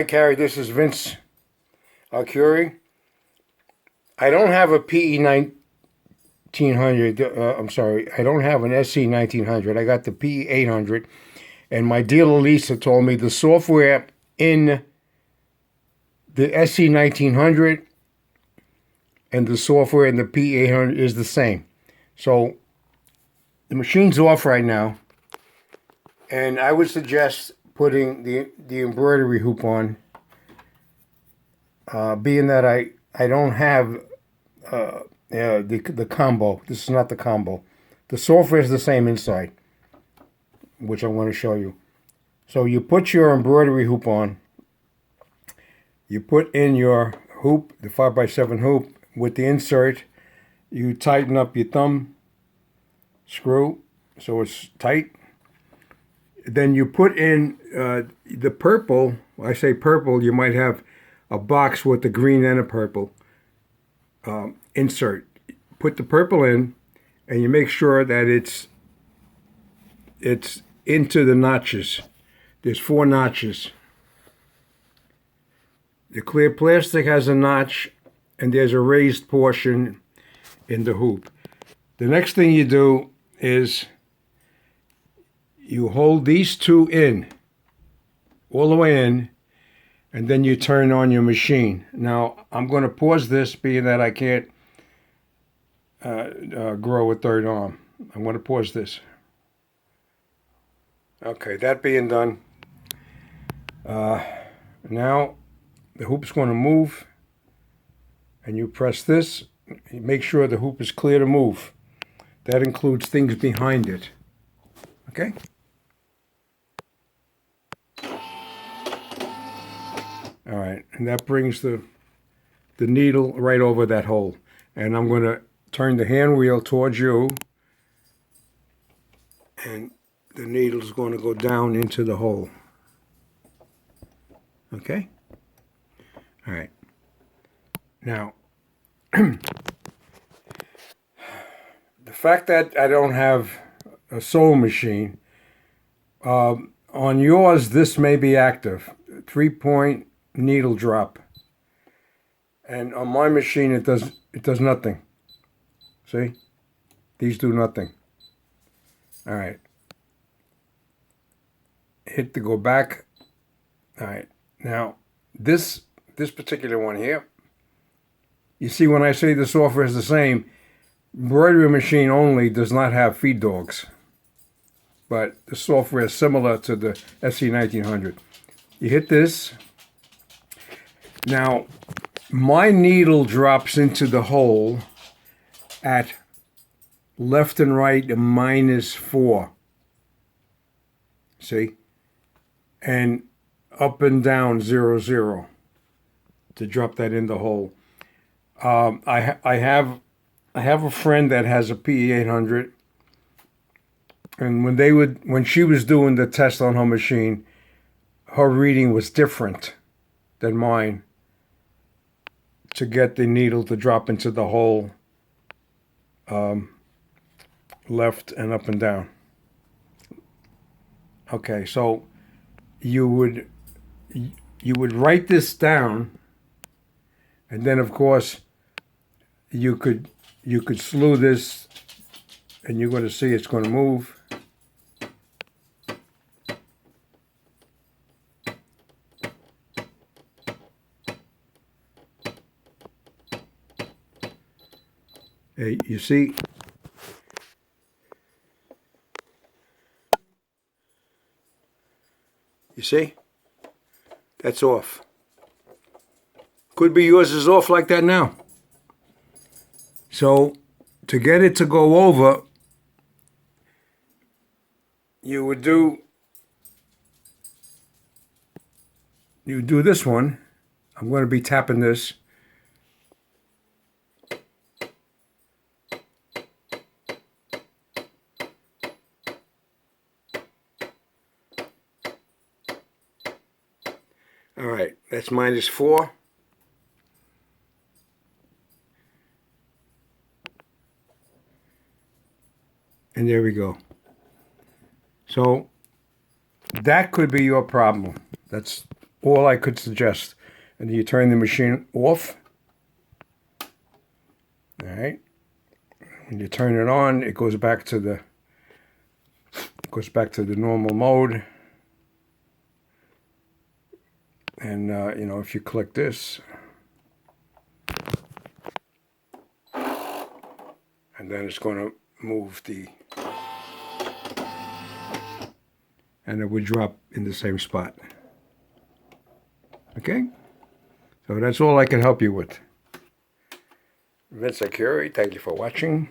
Hi, Carrie. This is Vince Curie. I don't have a PE900. I'm sorry. I don't have an SC1900. I got the PE800. And my dealer Lisa told me the software in the SC1900 and the software in the PE800 is the same. So the machine's off right now. And I would suggest putting the embroidery hoop on. Being that I don't have the combo. This is not the combo. The software is the same inside, which I'm going to show you. So you put your embroidery hoop on. You put in your hoop, the 5x7 hoop, with the insert. You tighten up your thumb screw so it's tight. Then you put in the purple. I say purple, you might have a box with the green and a purple insert. Put the purple in, and you make sure that it's into the notches. There's 4 notches. The clear plastic has a notch, and there's a raised portion in the hoop. The next thing you do is you hold these 2 in, all the way in, and then you turn on your machine. Now, I'm going to pause this, being that I can't grow a third arm. I'm going to pause this. Okay, that being done, now the hoop's going to move, and you press this. Make sure the hoop is clear to move. That includes things behind it. Okay? All right, and that brings the needle right over that hole. And I'm going to turn the hand wheel towards you, and the needle's going to go down into the hole. Okay? All right. Now, the fact that I don't have a sewing machine, on yours, this may be active. 3-point needle drop. And on my machine, it does nothing. See? These do nothing. All right. Hit to go back. All right. Now, this particular one here, you see when I say the software is the same, embroidery machine only does not have feed dogs. But the software is similar to the SC1900. You hit this. Now, my needle drops into the hole at left and right -4. See? And up and down 0, 0 to drop that in the hole. I have a friend that has a PE800, and when she was doing the test on her machine, her reading was different than mine to get the needle to drop into the hole left and up and down. Okay, so you would write this down, and then of course you could slew this, and you're going to see it's going to move. Hey, you see? You see? That's off. Could be yours is off like that now. So, to get it to go over, you do this one. I'm going to be tapping this. All right, that's -4. And there we go. So that could be your problem. That's all I could suggest. And you turn the machine off. All right. When you turn it on, it goes back to the normal mode. And you know, if you click this, and then it's going to move and it would drop in the same spot. Okay? So that's all I can help you with. Vince Acuri, thank you for watching.